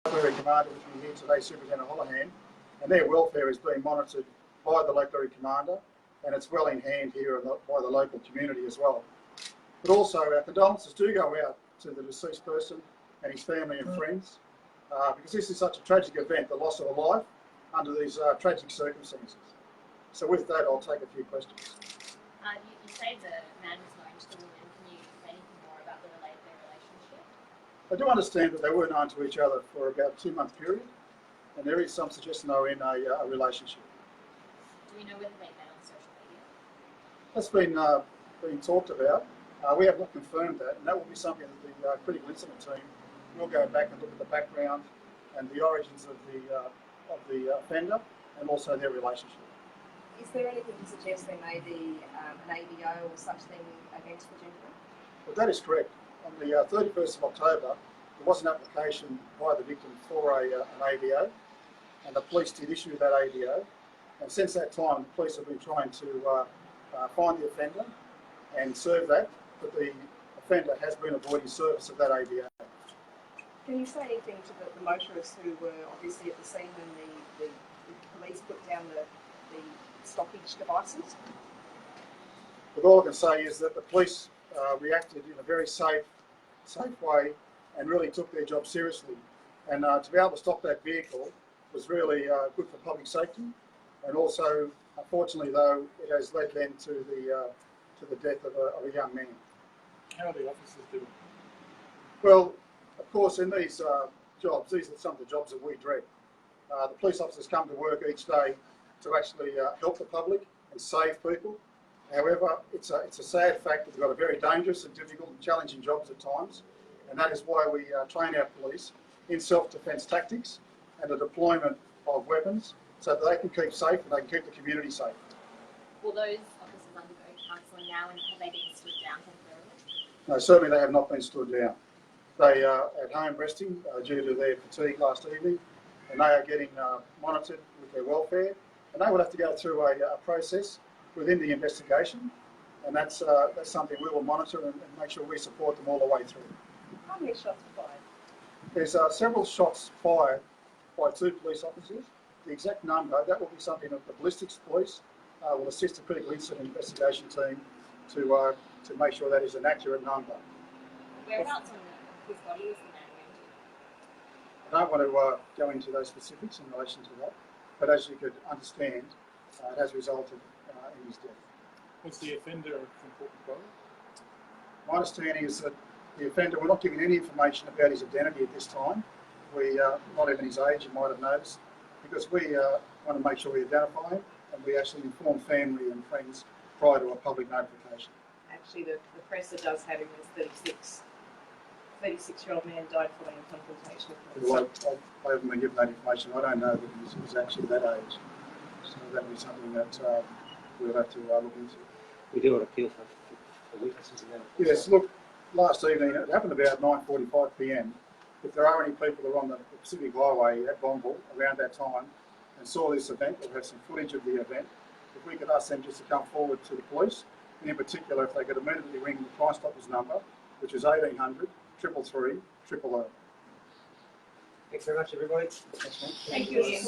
Local Area Commander with me here today, Superintendent Holohan, and their welfare is being monitored by the Local Area Commander, and it's well in hand here by the local community as well. But also our condolences do go out to the deceased person and his family and friends, because this is such a tragic event, the loss of a life under these tragic circumstances. So with that, I'll take a few questions. You say the man was known to the woman. Can you say anything more about their relationship? I do understand that they were known to each other for about a 2-month period, and there is some suggestion they were in a relationship. Do you know whether they met on social media? That's been talked about. We have not confirmed that, and that will be something that the critical incident team will go back and look at the background and the origins of the offender and also their relationship. Is there anything to suggest there may be an ABO or such thing against the gentleman? Well, that is correct. On the 31st of October, there was an application by the victim for an ABO, and the police did issue that ABO. And since that time, the police have been trying to find the offender and serve that, but the offender has been avoiding service of that ABO. Can you say anything to the motorists who were obviously at the scene when the police put down the stoppage devices? But all I can say is that the police reacted in a very safe way and really took their job seriously. And to be able to stop that vehicle was really good for public safety. And also, unfortunately, though, it has led then to the death of a young man. How are the officers doing? Well, of course, in these jobs, these are some of the jobs that we dread. The police officers come to work each day to actually help the public and save people. However, it's a sad fact that they've got a very dangerous and difficult and challenging jobs at times, and that is why we train our police in self-defence tactics and the deployment of weapons so that they can keep safe and they can keep the community safe. Will those officers undergo counselling now, and have they been stood down temporarily? No, certainly they have not been stood down. They are at home resting due to their fatigue last evening, and they are getting monitored with their welfare, and they will have to go through a process within the investigation, and that's something we will monitor and make sure we support them all the way through. How many shots were fired? There's several shots fired by 2 police officers. The exact number, that will be something that the ballistics police will assist the critical incident investigation team to make sure that is an accurate number. Whereabouts on his body was the man wounded? I don't want to go into those specifics in relation to that, but as you could understand, it has resulted in his death. Was the offender from Port Macquarie? My understanding is that the offender, we're not giving any information about his identity at this time. Not even his age, you might have noticed, because we want to make sure we identify him and we actually inform family and friends prior to a public notification. Actually, the presser does have him as 36-year-old man died following a confrontation with police. Well, I haven't been given that information. I don't know that he's actually that age. So that will be something that we'll have to look into. We do an appeal for witnesses and that. Yes, look, last evening, it happened about 9:45 p.m. If there are any people that are on the Pacific Highway at Bombal around that time and saw this event, we'll have some footage of the event. If we could ask them just to come forward to the police, and in particular, if they could immediately ring the Crime Stoppers number, which is 1800 333 000. Thanks very much, everybody. Thank you, Ian.